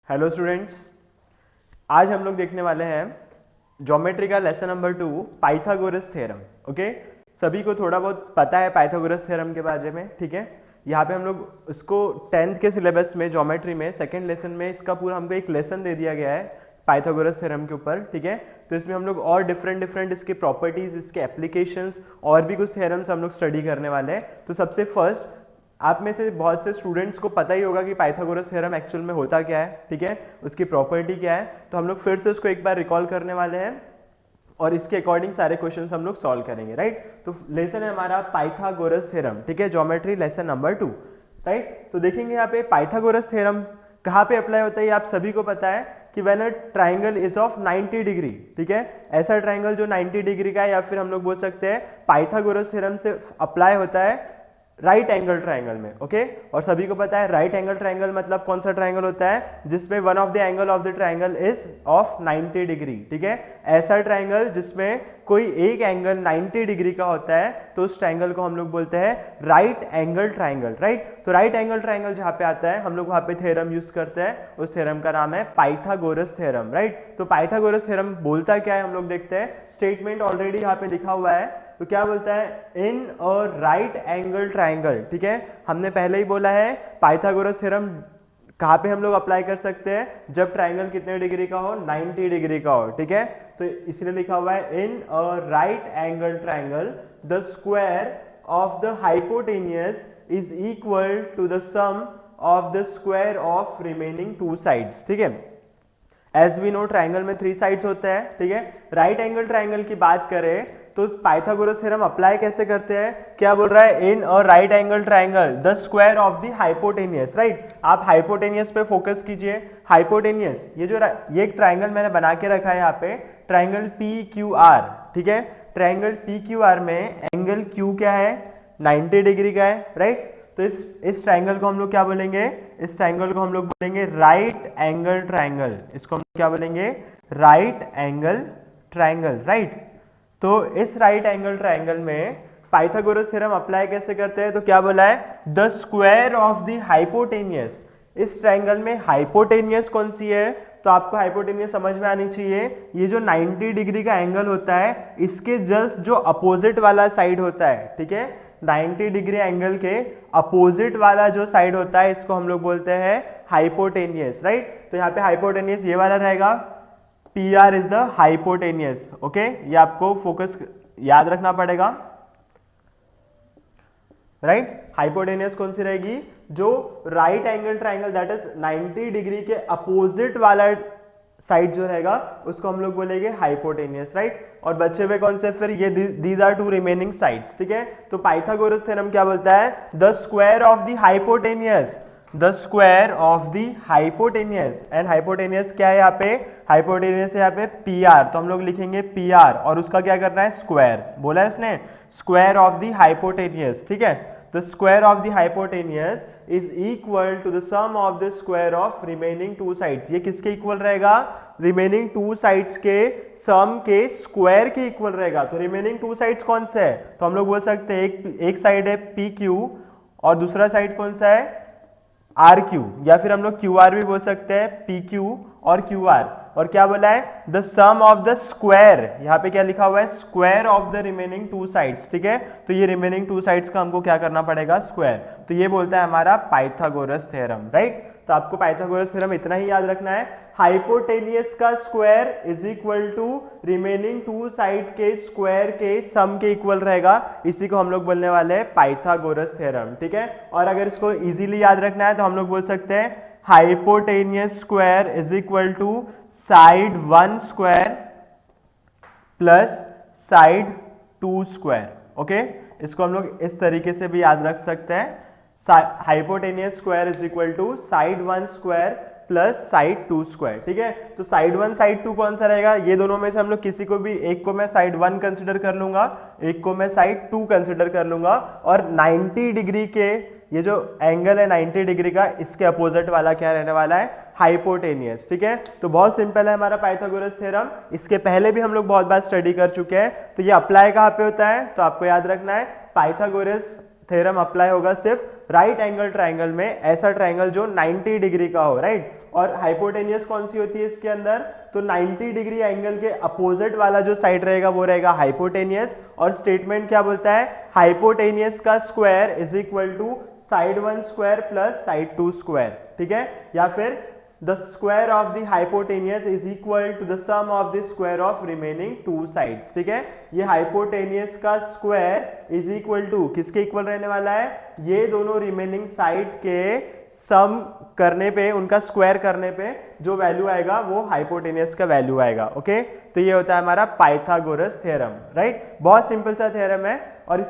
Hello students, आज हम लोग देखने वाले हैं ज्योमेट्री का lesson number 2 Pythagoras theorem. Okay, सभी को थोड़ा बहुत पता है पाइथागोरस थ्योरम के बारे में। ठीक है, यहाँ पे हम लोग उसको 10th के सिलेबस में ज्योमेट्री में सेकंड लेसन में इसका पूरा हमको एक लेसन दे दिया गया है पाइथागोरस थ्योरम के ऊपर। ठीक है, तो इसमें हम लोग और डिफरेंट डिफरेंट इसके प्रॉपर्टीज, इसके एप्लीकेशंस और भी कुछ थ्योरम्स हम लोग स्टडी करने वाले हैं। तो सबसे फर्स्ट, आप में से बहुत से स्टूडेंट्स को पता ही होगा कि पाइथागोरस थ्योरम एक्चुअल में होता क्या है। ठीक है, उसकी प्रॉपर्टी क्या है, तो हम लोग फिर से उसको एक बार रिकॉल करने वाले हैं और इसके अकॉर्डिंग सारे क्वेश्चंस हम लोग सॉल्व करेंगे। राइट, तो लेसन है हमारा पाइथागोरस थ्योरम। ठीक है, ज्योमेट्री लेसन नंबर 2। राइट, तो देखेंगे यहाँ पे पाइथागोरस थ्योरम कहाँ पे अप्लाई होता है। आप सभी को पता है कि when a triangle is of 90 degree, ठीक है, ऐसा ट्राइंगल जो 90 डिग्री का है, या फिर हम लोग बोल सकते हैं पाइथागोरस थ्योरम से अप्लाई होता है राइट एंगल ट्राइंगल में। ओके, और सभी को पता है राइट एंगल ट्राइंगल मतलब कौन सा ट्राइंगल होता है जिसमें one of the angle of the triangle is of 90 degree. ठीक है, ऐसा ट्राइंगल जिसमें कोई एक एंगल 90 डिग्री का होता है तो उस ट्राइंगल को हम लोग बोलते हैं राइट एंगल ट्राइंगल। राइट, तो राइट एंगल ट्राइंगल जहां पे आता है हम लोग वहां पे थ्योरम यूज करते हैं, उस थ्योरम का नाम है पाइथागोरस थ्योरम। राइट, तो पाइथागोरस थ्योरम बोलता क्या है हम लोग देखते हैं। स्टेटमेंट ऑलरेडी यहाँ पे लिखा हुआ है, तो क्या बोलता है, in a right angle triangle. ठीक है, हमने पहले ही बोला है पाइथागोरस थ्योरम कहाँ पे हम लोग अप्लाई कर सकते हैं, जब ट्राइंगल कितने डिग्री का हो, 90 डिग्री का हो। ठीक है, तो इसलिए लिखा हुआ है in a right angle triangle the square of the hypotenuse is equal to the sum of the square of remaining two sides. ठीक है, एज वी नो ट्राइंगल में 3 साइड्स होते हैं। ठीक है, राइट एंगल ट्राइंगल की बात करें तो पाइथागोरस थ्योरम अप्लाई कैसे करते हैं, क्या बोल रहा है, इन और right angle triangle the square of the hypotenuse. Right, आप हाइपोटेनियस पे फोकस कीजिए। हाइपोटेनियस ये एक ट्राइंगल मैंने बना के रखा है यहाँ पे, ट्राइंगल पी क्यू आर। ठीक है, ट्राइंगल पी क्यू आर में एंगल क्यू क्या है, 90 डिग्री का है। राइट, तो इस ट्राइंगल को हम लोग क्या बोलेंगे, इस ट्राइंगल को हम लोग बोलेंगे राइट एंगल ट्राइंगल। इसको हम लोग क्या बोलेंगे, राइट एंगल ट्राइंगल। राइट, तो इस राइट एंगल ट्राइंगल में पाइथागोरस थ्योरम अप्लाई कैसे करते हैं, तो क्या बोला है, the square of the hypotenuse. इस ट्राइंगल में हाइपोटेनियस कौन सी है, तो आपको हाइपोटेनियस समझ में आनी चाहिए, ये जो 90 डिग्री का एंगल होता है इसके जस्ट जो अपोजिट वाला साइड होता है। ठीक है, 90 डिग्री एंगल के अपोजिट वाला जो साइड होता है इसको हम लोग बोलते हैं हाइपोटेनियस। राइट, तो यहाँ पे हाइपोटेनियस ये वाला रहेगा, P R is the hypotenuse. Okay, ये आपको फोकस याद रखना पड़ेगा। राइट, हाइपोटेनियस कौन सी रहेगी, जो right angle triangle that is 90 degree के अपोजिट वाला साइड जो रहेगा उसको हम लोग बोलेंगे हाइपोटेनियस। राइट, और बचे हुए कौन से, फिर ये these are two remaining sides. ठीक है, तो पाइथागोरस थ्योरम क्या बोलता है, the square of the hypotenuse, the square of the hypotenuse. And hypotenuse क्या है यहाँ पे, हाइपोटेनियस है यहाँ पे पी आर, तो हम लोग लिखेंगे पी आर और उसका क्या करना है, स्क्वायर। बोला है इसने, स्क्वायर ऑफ द हाइपोटेनियस। ठीक है, the square of the hypotenuse is equal to the sum of the square of remaining two sides. ये किसके इक्वल रहेगा, रिमेनिंग टू साइड्स के सम के स्क्वायर के इक्वल रहेगा। तो रिमेनिंग टू साइड्स कौन से है, तो हम लोग बोल सकते हैं एक साइड है पी क्यू और दूसरा साइड कौन सा है, आर क्यू, या फिर हम लोग क्यू आर भी बोल सकते हैं, पी क्यू और क्यू आर। और क्या बोला है, the sum of the square, यहाँ पे क्या लिखा हुआ है, square of the remaining two sides. ठीक है, तो ये रिमेनिंग टू साइड्स का हमको क्या करना पड़ेगा, स्क्वायर। तो ये बोलता है हमारा पाइथागोरस थ्योरम। राइट, तो आपको पाइथागोरस थ्योरम इतना ही याद रखना है, हाइपोटेनियस का square is equal to remaining two side के स्क्वायर के सम के इक्वल रहेगा। इसी को हम लोग बोलने वाले हैं पाइथागोरस थ्योरम। ठीक है, और अगर इसको इजीली याद रखना है तो हम लोग बोल सकते हैं hypotenuse square is equal to side 1 square plus side 2 square. Okay, इसको हम लोग इस तरीके से भी याद रख सकते हैं, hypotenuse square is equal to side 1 square plus side 2 square. ठीक है, तो साइड 1 साइड 2 कौन सा रहेगा, ये दोनों में से हम लोग किसी को भी एक को मैं साइड 1 कंसिडर कर लूंगा, एक को मैं साइड 2 कंसिडर कर लूंगा, और 90 डिग्री के ये जो एंगल है 90 डिग्री का, इसके अपोजिट वाला क्या रहने वाला है, हाइपोटेनियस। ठीक है, तो बहुत सिंपल है हमारा पाइथागोरस थ्योरम, इसके पहले भी हम लोग बहुत बार स्टडी कर चुके हैं। तो ये अप्लाई कहाँ पे होता है, तो आपको याद रखना है पाइथागोरस थ्योरम अप्लाई होगा सिर्फ राइट एंगल ट्राइंगल में, ऐसा ट्राइंगल जो 90 डिग्री का हो, राइट। और हाइपोटेनियस कौन सी होती है इसके अंदर, तो 90 डिग्री एंगल के अपोजिट वाला जो साइड रहेगा वो रहेगा हाइपोटेनियस। और स्टेटमेंट क्या बोलता है, हाइपोटेनियस का square is equal to side 1 square plus side 2 square, ठीक है। या फिर the square of the hypotenuse is equal to the sum of the square of remaining two sides, ठीक है। ये hypotenuse का square is equal to किसके equal रहने वाला है, ये दोनों रिमेनिंग साइड के सम करने पे, उनका स्क्वायर करने पे जो वैल्यू आएगा वो हाइपोटेनियस का वैल्यू आएगा, ओके। तो ये होता है हमारा पाइथागोरस थ्योरम, राइट। बहुत सिंपल सा थ्योरम है और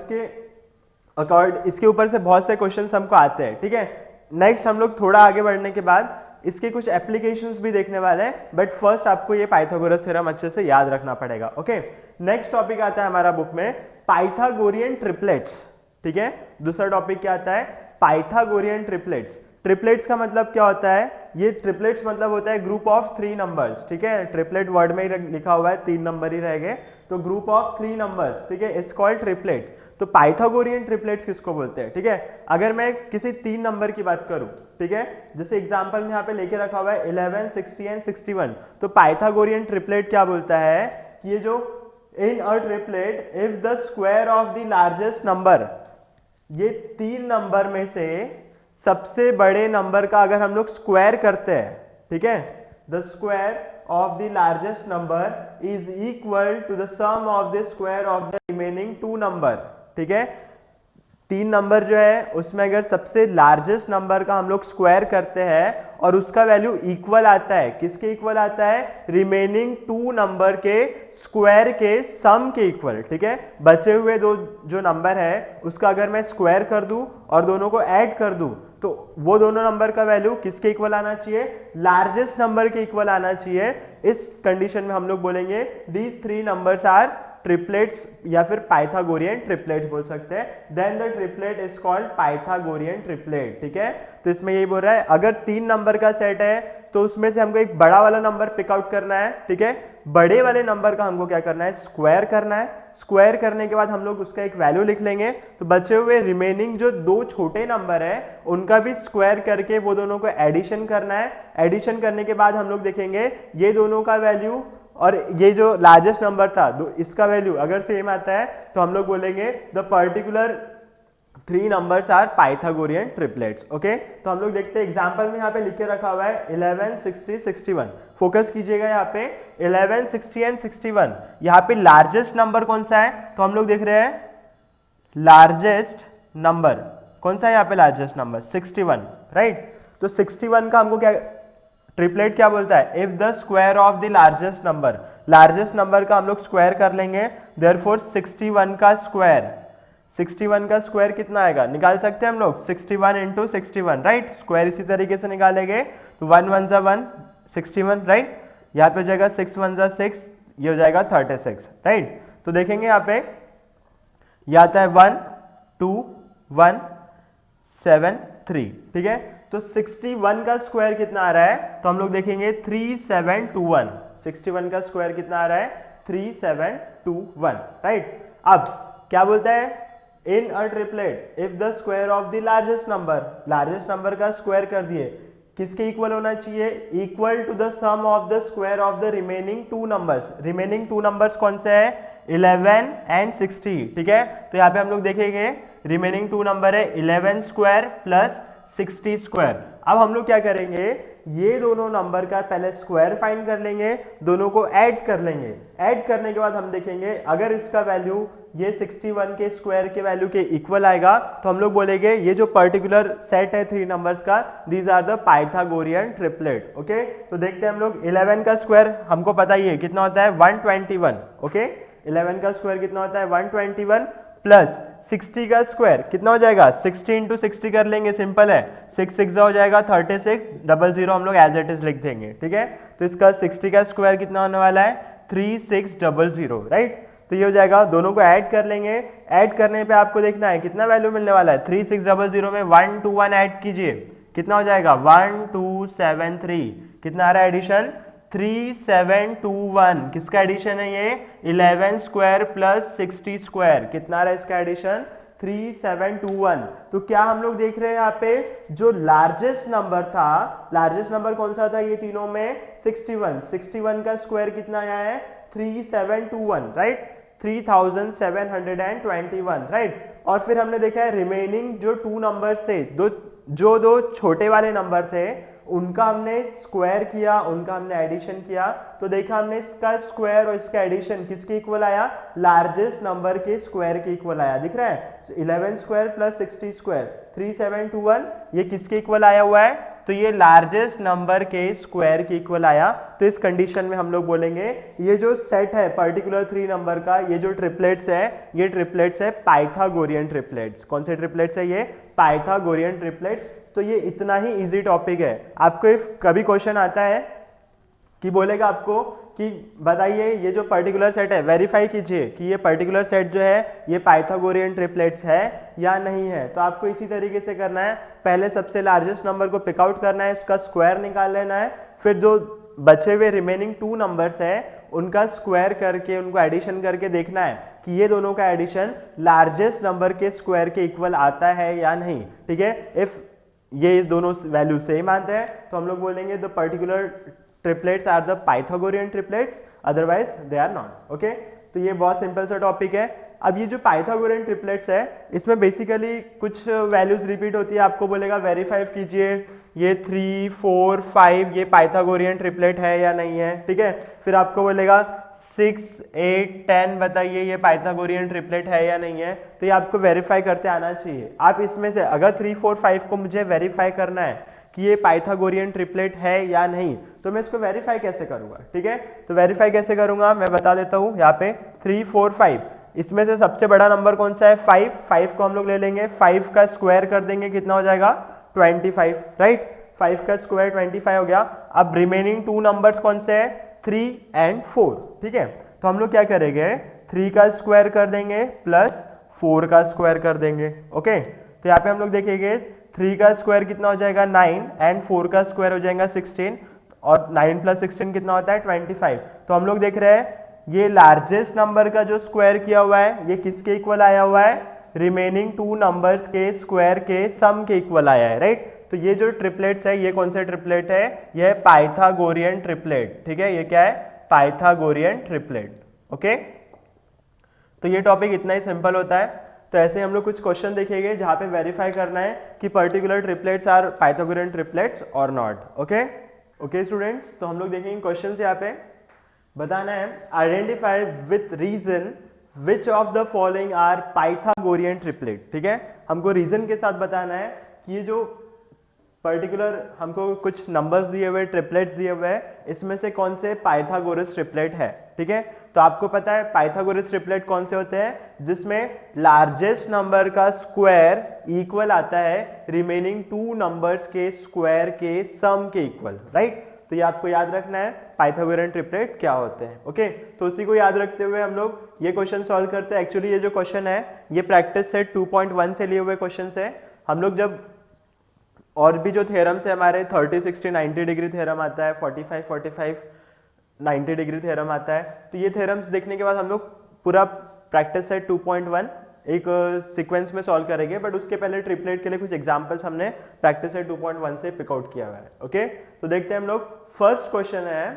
इसके ऊपर से बहुत से क्वेश्चंस हमको आते हैं, ठीक है। नेक्स्ट हम लोग थोड़ा आगे बढ़ने के बाद इसके कुछ एप्लीकेशंस भी देखने वाले हैं, बट फर्स्ट आपको ये पाइथागोरस थ्योरम अच्छे से याद रखना पड़ेगा, ओके। नेक्स्ट टॉपिक आता है हमारा बुक में पाइथागोरियन ट्रिपलेट्स, ठीक है। दूसरा टॉपिक क्या आता है, पाइथागोरियन ट्रिपलेट्स। ट्रिपलेट्स का मतलब क्या होता है, ये ट्रिपलेट्स मतलब होता है ग्रुप ऑफ 3 नंबर्स, ठीक है। ट्रिपलेट वर्ड में ही लिखा हुआ है, 3 नंबर ही रहेंगे, तो ग्रुप ऑफ 3 नंबर्स, ठीक है, इट्स कॉल्ड ट्रिपलेट्स। तो पाइथागोरियन ट्रिपलेट्स किसको बोलते हैं, ठीक है। अगर मैं किसी 3 नंबर की बात करूं, ठीक है, जैसे एग्जांपल में यहाँ पे लेके रखा हुआ है 11, 60 एंड 61, तो पाइथागोरियन ट्रिपलेट क्या बोलता है कि ये जो in a triplet if the square of the largest number, ये 3 नंबर में से सबसे बड़े नंबर का अगर हम लोग स्क्वायर करते हैं, ठीक है, the square of the largest number is equal to the sum of the square of the remaining 2 number, ठीक है। 3 नंबर जो है उसमें अगर सबसे लार्जेस्ट नंबर का हम लोग स्क्वायर करते हैं और उसका वैल्यू इक्वल आता है, किसके इक्वल आता है, रिमेनिंग 2 नंबर के स्क्वायर के सम के इक्वल, ठीक है। बचे हुए दो जो नंबर है उसका अगर मैं स्क्वायर कर दूं और दोनों को ऐड कर दूं तो वो दोनों नंबर का वैल्यू किसके इक्वल आना चाहिए, लार्जेस्ट नंबर के इक्वल आना चाहिए। इस कंडीशन में हम लोग बोलेंगे दीज 3 नंबर्स आर ट्रिपलेट्स या फिर पाइथागोरियन ट्रिपलेट्स बोल सकते हैं। Then the triplet is called Pythagorean triplet, ठीक है। तो इसमें यही बोल रहा है अगर 3 नंबर का सेट है तो उसमें से हमको एक बड़ा वाला नंबर पिकआउट करना है, ठीक है। बड़े वाले नंबर का हमको क्या करना है, स्क्वायर करना है। स्क्वायर करने के बाद हम लोग उसका एक वैल्यू लिख लेंगे, तो बचे हुए रिमेनिंग जो 2 छोटे नंबर है उनका भी स्क्वायर करके वो दोनों को एडिशन करना है। एडिशन करने के बाद हम लोग देखेंगे ये दोनों का वैल्यू और ये जो लार्जेस्ट नंबर था इसका वैल्यू अगर सेम आता है तो हम लोग बोलेंगे the particular 3 numbers are Pythagorean triplets, okay. तो हम लोग देखते हैं एग्जांपल में यहाँ पे लिख के रखा हुआ है 11, 60, 61। फोकस कीजिएगा यहाँ पे 11, 60 एंड 61। यहाँ पे लार्जेस्ट नंबर कौन सा है, तो हम लोग देख रहे हैं लार्जेस्ट नंबर कौन सा है, यहाँ पे लार्जेस्ट नंबर 61, राइट। तो 61 का हमको क्या ट्रिपलेट क्या बोलता है, if the square of the largest number, largest number का हम लोग स्क्वायर कर लेंगे, देयरफॉर 61 का स्क्वायर, 61 का स्क्वायर कितना आएगा निकाल सकते हैं हम लोग, 61 इंटू 61, राइट। स्क्वायर इसी तरीके से निकालेंगे तो 1 1 जा 1, 61, राइट। यहाँ पे हो जाएगा 6 1 जा 6, ये हो जाएगा 36, राइट। तो देखेंगे यहाँ पे ये आता है 1 2 1 7 3, ठीक है। तो 61 का स्क्वायर कितना आ रहा है, तो हम लोग देखेंगे 3721। 61 का स्क्वायर कितना आ रहा है, 3721, राइट। अब क्या बोलता है, in a triplet if the square of the largest number का स्क्वायर कर दिए, किसके इक्वल होना चाहिए, equal to the sum of the square of the remaining 2 numbers. Remaining 2 numbers कौन से है, 11 एंड 60, ठीक है। तो यहाँ पे हम लोग देखेंगे रिमेनिंग 2 नंबर है 11 स्क्वायर प्लस 60 स्क्वायर। अब हम लोग क्या करेंगे, ये दोनों नंबर का पहले स्क्वायर फाइंड कर लेंगे, दोनों को ऐड कर लेंगे। ऐड करने के बाद हम देखेंगे अगर इसका वैल्यू ये 61 के स्क्वायर के वैल्यू के इक्वल आएगा तो हम लोग बोलेंगे ये जो पर्टिकुलर सेट है 3 नंबर्स का, these are the Pythagorean triplet, okay. तो देखते हैं हम लोग 11 का स्क्वायर हमको पता ही है कितना होता है 121, ओके। 11 का स्क्वायर कितना होता है 121 प्लस 60 का स्क्वायर कितना हो जाएगा, 60 इंटू 60 कर लेंगे, सिंपल है, 6 6 हो जाएगा 36, 00 हम लोग एज इट इज लिख देंगे, ठीक है। तो इसका 60 का स्क्वायर कितना होने वाला है 3600, राइट। तो ये हो जाएगा, दोनों को ऐड कर लेंगे। ऐड करने पे आपको देखना है कितना वैल्यू मिलने वाला है, 3600 में 1 2 1 ऐड कीजिए, कितना हो जाएगा 1273, कितना आ रहा है एडिशन 3721। किसका एडिशन है ये, 11 स्क्वायर प्लस 60 स्क्वायर, कितना आ रहा है इसका एडिशन 3721। तो क्या हम लोग देख रहे हैं यहाँ पे जो लार्जेस्ट नंबर था, लार्जेस्ट नंबर कौन सा था ये तीनों में? 61। 61 का स्क्वायर कितना आया है? 3721, राइट? 3721, राइट? और फिर हमने देखा है रिमेनिंग जो 2 नंबर्स थे, दो छोटे वाले नंबर थे, उनका हमने स्क्वायर किया, उनका हमने एडिशन किया, तो देखा हमने इसका स्क्वायर और इसका एडिशन किसके इक्वल आया? लार्जेस्ट नंबर के स्क्वायर के इक्वल आया। दिख रहा है? 11 स्क्वायर प्लस 60 स्क्वायर 3721, ये किसके इक्वल आया हुआ है? तो ये लार्जेस्ट नंबर के स्क्वायर के इक्वल आया। तो इस कंडीशन में हम लोग बोलेंगे ये जो सेट है पर्टिकुलर 3 नंबर का, ये जो ट्रिपलेट्स है, ये ट्रिपलेट्स है पाइथागोरियन ट्रिपलेट्स। कौन से ट्रिपलेट्स है ये? Pythagorean triplets. तो ये इतना ही इजी टॉपिक है। आपको इफ कभी क्वेश्चन आता है कि बोलेगा आपको कि बताइए ये जो पर्टिकुलर सेट है, वेरीफाई कीजिए कि ये पर्टिकुलर सेट जो है ये पाइथागोरियन ट्रिपलेट्स है या नहीं है। तो आपको इसी तरीके से करना है, पहले सबसे लार्जेस्ट नंबर को पिक आउट करना है, उसका स्क्वायर निकाल लेना है, फिर जो बचे हुए रिमेनिंग 2 नंबर्स है उनका स्क्वायर करके, उनको एडिशन करके देखना है कि ये दोनों का एडिशन लार्जेस्ट नंबर के स्क्वायर के इक्वल आता है या नहीं। ठीक है? इफ ये दोनों वैल्यू सेम आते हैं तो हम लोग बोलेंगे the particular triplets are the Pythagorean triplets, otherwise they are not. Okay? तो ये बहुत सिंपल सा टॉपिक है। अब ये जो पाइथागोरियन ट्रिपलेट्स है इसमें बेसिकली कुछ वैल्यूज रिपीट होती है, आपको बोलेगा वेरीफाई कीजिए ये 3, 4, 5 ये पाइथागोरियन ट्रिपलेट है या नहीं है। ठीक है? फिर आपको बोलेगा 6, 8, 10 बताइए ये पाइथागोरियन ट्रिपलेट है या नहीं है। तो ये आपको वेरीफाई करते आना चाहिए। आप इसमें से अगर 3, 4, 5 को मुझे वेरीफाई करना है कि ये पाइथागोरियन ट्रिपलेट है या नहीं, तो मैं इसको वेरीफाई कैसे करूंगा? ठीक है? तो वेरीफाई कैसे करूंगा मैं बता देता हूं। यहाँ पे 3, 4, 5, इसमें से सबसे बड़ा नंबर कौन सा है? 5। 5 को हम लोग ले लेंगे, 5 का स्क्वायर कर देंगे, कितना हो जाएगा? 25, राइट? 5 का स्क्वायर 25 हो गया। अब रिमेनिंग 2 नंबर्स कौन से हैं? 3 and 4। ठीक है? तो हम लोग क्या करेंगे? 3 का स्क्वायर कर देंगे प्लस 4 का स्क्वायर कर देंगे। ओके? तो यहाँ पे हम लोग देखेंगे 3 का स्क्वायर कितना हो जाएगा? 9 एंड 4 का स्क्वायर हो जाएगा 16, और 9 प्लस 16 कितना होता है? 25। तो हम लोग देख रहे हैं ये लार्जेस्ट नंबर का जो स्क्वायर किया हुआ है ये किसके इक्वल आया हुआ है? रिमेनिंग 2 नंबर्स के स्क्वायर के सम के इक्वल आया है, राइट? तो ये जो ट्रिपलेट्स है ये कौन से ट्रिपलेट है? ये पाइथागोरियन ट्रिपलेट। ठीक है? ये क्या है? Pythagorean triplet. ओके? तो ये टॉपिक इतना ही सिंपल होता है। तो ऐसे हम लोग कुछ क्वेश्चन देखेंगे जहां पे वेरीफाई करना है कि particular triplets are Pythagorean triplets और नॉट। ओके? ओके स्टूडेंट्स, तो हम लोग देखेंगे क्वेश्चन यहाँ पे बताना है identify with reason which of the following are Pythagorean triplet. ठीक है? हमको रीजन के साथ बताना है कि ये जो पर्टिकुलर हमको कुछ नंबर्स दिए हुए, ट्रिपलेट्स दिए हुए हैं, इसमें से कौन से पाइथागोरस ट्रिपलेट है। ठीक है? तो आपको पता है पाइथागोरस ट्रिपलेट कौन से होते हैं? जिसमें लार्जेस्ट नंबर का स्क्वायर इक्वल आता है रिमेनिंग 2 नंबर्स के स्क्वायर के सम के इक्वल, राइट? तो ये आपको याद रखना है पाइथागोरियन ट्रिपलेट क्या होते हैं। ओके? तो उसी को याद रखते हुए हम लोग ये क्वेश्चन सॉल्व करते हैं। एक्चुअली ये जो क्वेश्चन है ये प्रैक्टिस सेट 2.1 से लिए हुए क्वेश्चन है। हम लोग जब और भी जो थ्योरम्स है हमारे 30, 60, 90 डिग्री थ्योरम आता है, 45, 45, 90 डिग्री थ्योरम आता है, तो ये थ्योरम्स देखने के बाद हम लोग पूरा प्रैक्टिस सेट 2.1 एक सीक्वेंस में सॉल्व करेंगे। बट उसके पहले ट्रिपलेट के लिए कुछ एग्जांपल्स हमने प्रैक्टिस सेट 2.1 से पिकआउट किया हुआ है। ओके? तो देखते हैं हम लोग। फर्स्ट क्वेश्चन है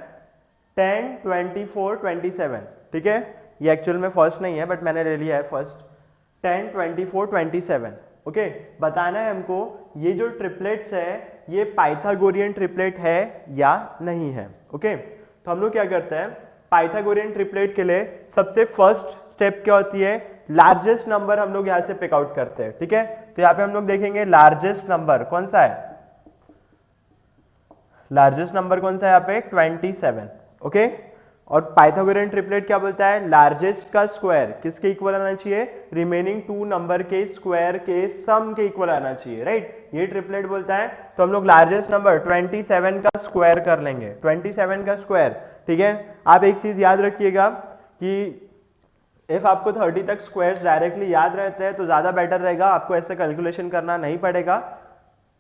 10, 24, 27। ठीक है? ये एक्चुअल में फर्स्ट नहीं है बट मैंने ले लिया है फर्स्ट। 10, 24, 27। ओके? बताना है हमको ये जो ट्रिपलेट्स है ये पाइथागोरियन ट्रिपलेट है या नहीं है। ओके? तो हम लोग क्या करते हैं पाइथागोरियन ट्रिपलेट के लिए सबसे फर्स्ट स्टेप क्या होती है? लार्जेस्ट नंबर हम लोग यहाँ से पिक आउट करते हैं। ठीक है? तो यहाँ पे हम लोग देखेंगे लार्जेस्ट नंबर कौन सा है? लार्जेस्ट नंबर कौन सा है यहाँ पे? 27। ओके? और पाइथागोरियन ट्रिपलेट क्या बोलता है? लार्जेस्ट का स्क्वायर किसके इक्वल आना चाहिए? रिमेनिंग 2 नंबर के स्क्वायर के सम के इक्वल आना चाहिए, राइट? ये ट्रिपलेट बोलता है। तो हम लोग लार्जेस्ट नंबर 27 का स्क्वायर कर लेंगे। 27 का स्क्वायर। ठीक है? आप एक चीज याद रखिएगा कि इफ आपको 30 तक स्क्वायर्स डायरेक्टली याद रहते हैं तो ज्यादा बेटर रहेगा, आपको ऐसे कैलकुलेशन करना नहीं पड़ेगा।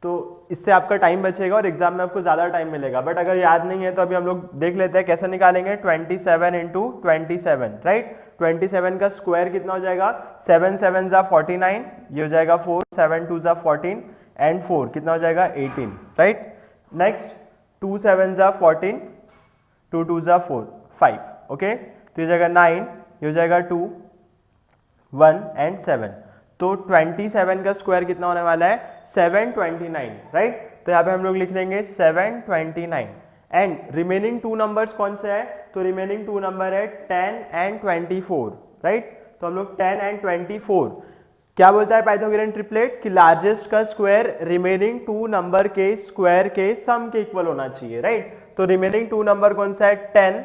तो इससे आपका टाइम बचेगा और एग्जाम में आपको ज़्यादा टाइम मिलेगा। बट अगर याद नहीं है तो अभी हम लोग देख लेते हैं कैसे निकालेंगे। 27 इंटू 27, राइट। 27 का स्क्वायर कितना हो जाएगा, 7 7 ज़ा 49, ये हो जाएगा 4, 7 2 ज़ा 14 एंड 4 कितना हो जाएगा 18, राइट। नेक्स्ट 2 7 ज़ा 14, 2 2 ज़ा 4 5, ओके। तो ये जाएगा 9, ये हो जाएगा 2 1 एंड 7। तो 27 का स्क्वायर कितना होने वाला है, 729, राइट। तो यहाँ पे हम लोग लिख देंगे 729 एंड रिमेनिंग टू नंबर्स कौन से है, तो रिमेनिंग टू नंबर है 10 एंड 24, राइट। तो हम लोग 10 एंड 24 क्या बोलता है पाइथागोरियन ट्रिपलेट कि लार्जेस्ट का स्क्वायर रिमेनिंग टू नंबर के स्क्वायर के सम के इक्वल होना चाहिए, राइट। तो रिमेनिंग टू नंबर कौन सा है, 10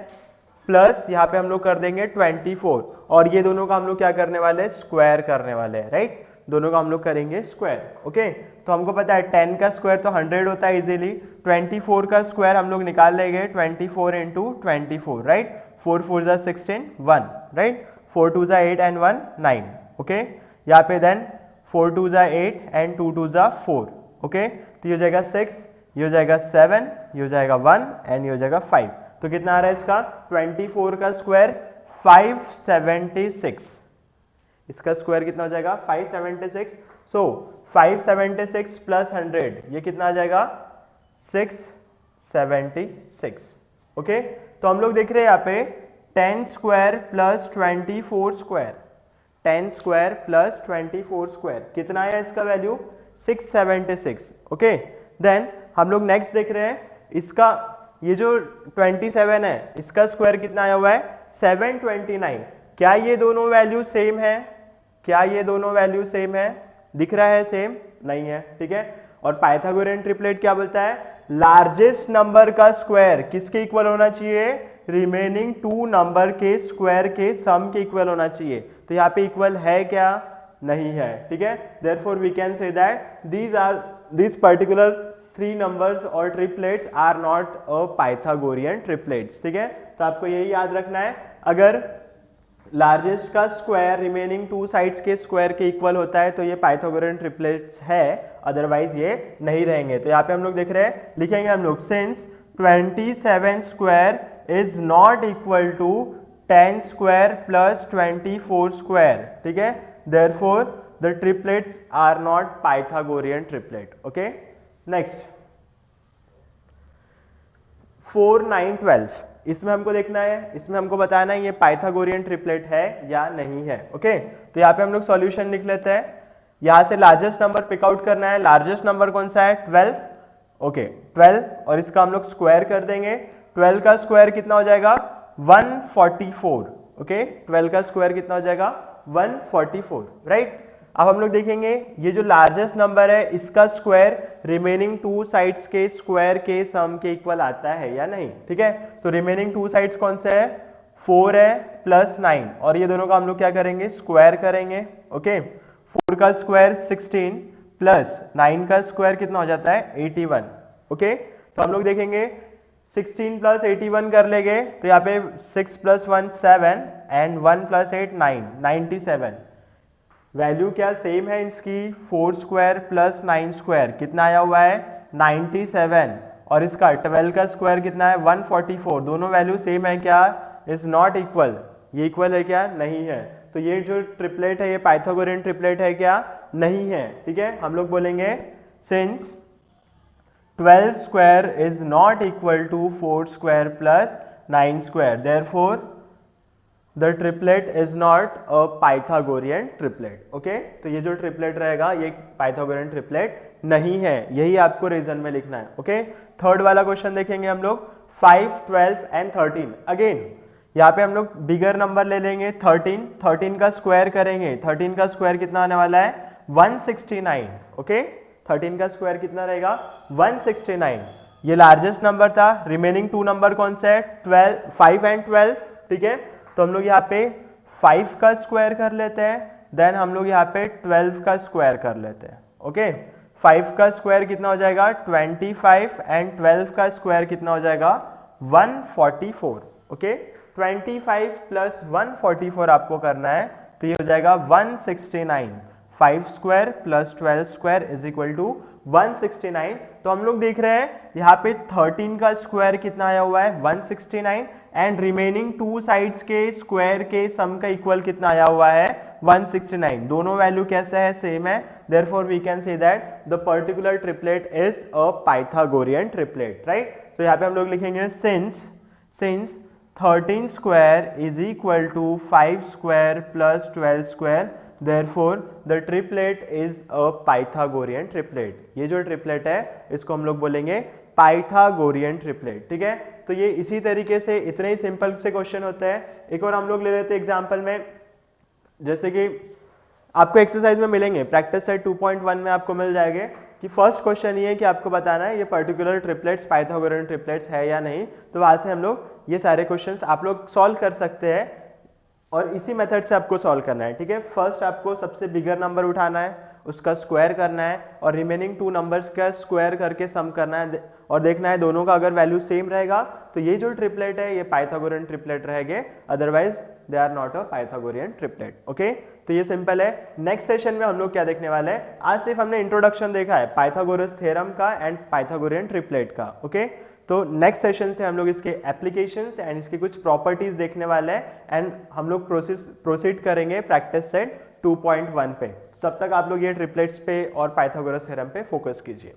प्लस यहाँ पे हम लोग कर देंगे 24 और ये दोनों का हम लोग क्या करने वाले हैं, स्क्वायर करने वाले हैं, राइट। दोनों का हम लोग करेंगे स्क्वायर, ओके। तो हमको पता है 10 का स्क्वायर तो 100 होता है इजीली, 24 का स्क्वायर हम लोग निकाल लेंगे 24 इंटू 24, राइट। 4 4 ज़ा 16 1, राइट। 4 2 ज़ा 8 एंड 1 9, ओके। यहाँ पे देन 4 2 ज़ा 8 एंड 2 2 ज़ा 4, ओके। तो ये हो जाएगा 6, ये हो जाएगा 7, ये हो जाएगा 1 एंड ये हो जाएगा 5। तो कितना आ रहा है इसका, 24 का स्क्वायर 576, इसका स्क्वायर कितना हो जाएगा 576। सो 576 प्लस 100 ये कितना आ जाएगा 676, ओके। तो हम लोग देख रहे हैं यहाँ पे 10 square plus 24 square, 10 square plus 24 square कितना है इसका वैल्यू 676, ओके। देन हम लोग नेक्स्ट देख रहे हैं इसका, ये जो 27 है इसका स्क्वायर कितना आया हुआ है 729। क्या ये दोनों वैल्यू सेम है, क्या ये दोनों वैल्यू सेम है, दिख रहा है सेम, नहीं है, ठीक है। और पाइथागोरियन ट्रिपलेट क्या बोलता है, लार्जेस्ट नंबर का स्क्वायर किसके इक्वल होना चाहिए, रिमेनिंग टू नंबर के स्क्वायर के सम के इक्वल होना चाहिए। तो यहाँ पे इक्वल है क्या, नहीं है, ठीक है। Therefore we can say that these particular three numbers or triplets are not a Pythagorean triplets, ठीक है। तो आपको यही याद रखना है, अगर लार्जेस्ट का स्क्वायर रिमेनिंग टू साइड्स के स्क्वायर के इक्वल होता है तो ये पाइथागोरियन ट्रिपलेट्स है, अदरवाइज ये नहीं रहेंगे। तो यहाँ पे हम लोग देख रहे हैं, लिखेंगे हम लोग since 27 square is not equal to 10 square plus 24 square, ठीक है। Therefore the triplets are not Pythagorean triplet, okay. Next 4 9 12, इसमें हमको देखना है, इसमें हमको बताना है ये पाइथागोरियन ट्रिपलेट है या नहीं है, ओके। तो यहाँ पे हम लोग सॉल्यूशन लिख लेते हैं, यहाँ से लार्जेस्ट नंबर पिक आउट करना है। लार्जेस्ट नंबर कौन सा है 12, ओके 12, और इसका हम लोग स्क्वायर कर देंगे। 12 का स्क्वायर कितना हो जाएगा 144, ओके। 12 का स्क्वायर कितना हो जाएगा 144, राइट। अब हम लोग देखेंगे ये जो लार्जेस्ट नंबर है इसका स्क्वायर रिमेनिंग टू साइड्स के स्क्वायर के सम के इक्वल आता है या नहीं, ठीक है। तो रिमेनिंग टू साइड्स कौन से है, 4 है प्लस 9, और ये दोनों का हम लोग क्या करेंगे, स्क्वायर करेंगे, ओके। 4 का स्क्वायर 16 प्लस 9 का स्क्वायर कितना हो जाता है 81, ओके। तो हम लोग देखेंगे 16 प्लस 81 कर लेंगे तो यहाँ पे 6 प्लस 1 7 एंड 1 प्लस 8 9 97। वैल्यू क्या सेम है इसकी, 4 स्क्वायर प्लस 9 स्क्वायर कितना आया हुआ है 97, और इसका 12 का स्क्वायर कितना है 144। दोनों वैल्यू सेम है क्या, इज नॉट इक्वल, ये इक्वल है क्या, नहीं है। तो ये जो ट्रिपलेट है ये पाइथागोरियन ट्रिपलेट है क्या, नहीं है, ठीक है। हम लोग बोलेंगे since 12 square is not equal to 4 square plus 9 square, therefore the triplet is not a Pythagorean triplet, okay. तो ये जो ट्रिपलेट रहेगा ये पाइथागोरियन ट्रिपलेट नहीं है, यही आपको रीजन में लिखना है, ओके। थर्ड वाला क्वेश्चन देखेंगे हम लोग 5 12 एंड 13। अगेन यहाँ पे हम लोग बिगर नंबर ले लेंगे 13, 13 का स्क्वायर करेंगे, 13 का स्क्वायर कितना आने वाला है 169, ओके। 13 का स्क्वायर कितना रहेगा 169। ये लार्जेस्ट नंबर था, रिमेनिंग टू नंबर कौन से है 12 5 एंड 12, ठीक है। तो हम लोग यहाँ पे 5 का स्क्वायर कर लेते हैं, देन हम लोग यहाँ पे 12 का स्क्वायर कर लेते हैं, ओके। 5 का स्क्वायर कितना हो जाएगा 25 एंड 12 का स्क्वायर कितना हो जाएगा 144, ओके। 25 प्लस 144 आपको करना है तो ये हो जाएगा 169। 5 square plus 12 square is equal to 169। तो हम लोग देख रहे हैं यहाँ पे 13 का स्क्वायर कितना आया हुआ है 169 एंड रिमेनिंग टू साइड्स के स्क्वायर के सम का इक्वल कितना आया हुआ है 169। दोनों वैल्यू कैसा है सेम है, therefore we can say that the particular triplet is a Pythagorean triplet, right. तो यहाँ पे हम लोग लिखेंगे since 13 square is equal to 5 square plus 12 square, therefore the triplet is a Pythagorean triplet। ये जो ट्रिपलेट है इसको हम लोग बोलेंगे पाइथागोरियन ट्रिपलेट, ठीक है। तो ये इसी तरीके से इतने ही सिंपल से क्वेश्चन होते हैं। एक और हम लोग ले लेते हैं एग्जांपल में, जैसे कि आपको एक्सरसाइज में मिलेंगे, प्रैक्टिस सेट 2.1 में आपको मिल जाएंगे कि फर्स्ट क्वेश्चन ये है कि आपको बताना है ये पर्टिकुलर ट्रिपलेट्स पाइथागोरियन ट्रिपलेट्स है या नहीं। तो वहां से हम लोग ये सारे क्वेश्चंस आप लोग सॉल्व कर सकते हैं और इसी मेथड से आपको सॉल्व करना है, ठीक है। फर्स्ट आपको सबसे बिगर नंबर उठाना है, उसका स्क्वायर करना है और रिमेनिंग टू नंबर्स का स्क्वायर करके सम करना है और देखना है दोनों का अगर वैल्यू सेम रहेगा तो ये जो ट्रिपलेट है ये पाइथागोरियन ट्रिपलेट रहेंगे, otherwise they are not a Pythagorean triplet. Okay, तो ये सिंपल है। नेक्स्ट सेशन में हम लोग क्या देखने वाले हैं, आज सिर्फ हमने इंट्रोडक्शन देखा है पाइथागोरस थ्योरम का एंड पाइथागोरियन ट्रिपलेट का। ओके, तो नेक्स्ट सेशन से हम लोग इसके एप्लीकेशंस एंड इसकी कुछ प्रॉपर्टीज देखने वाले हैं एंड हम लोग प्रोसीड करेंगे प्रैक्टिस सेट 2.1 पे। तब तक आप लोग ये ट्रिपलेट्स पे और पाइथागोरस थ्योरम पे फोकस कीजिए।